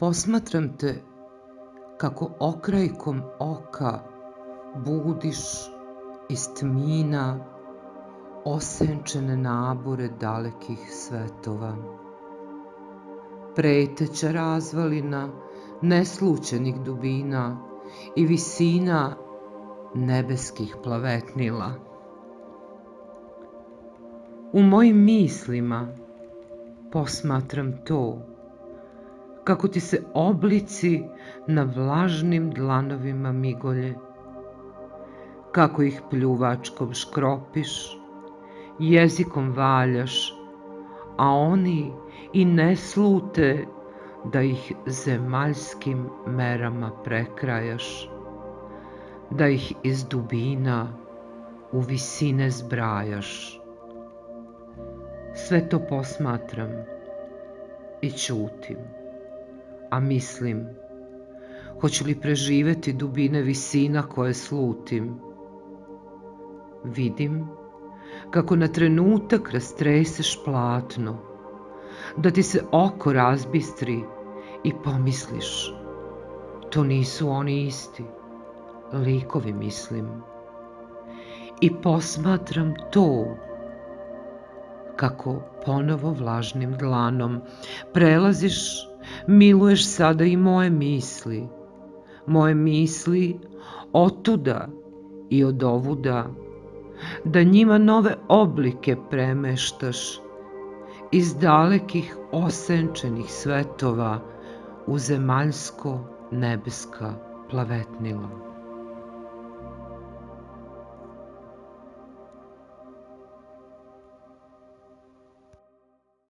Posmatram te kako okrajkom oka budiš iz tmina osenčene nabore dalekih svetova. Preteća razvalina neslućenih dubina i visina nebeskih plavetnila. U mojim mislima posmatram to kako ti se oblici na vlažnim dlanovima migolje, kako ih pljuvačkom škropiš, jezikom valjaš, a oni i ne slute da ih zemaljskim merama prekrajaš, da ih iz dubina u visine zbrajaš. Sve to posmatram i ćutim, a mislim, hoću li preživeti dubine visina koje slutim. Vidim kako na trenutak rastreseš platno, da ti se oko razbistri i pomisliš, to nisu oni isti, likovi mislim. I posmatram to kako ponovo vlažnim dlanom prelaziš, miluješ sada i moje misli otuda i odovuda, da njima nove oblike premeštaš iz dalekih osenčenih svetova u zemaljsko nebeska plavetnila.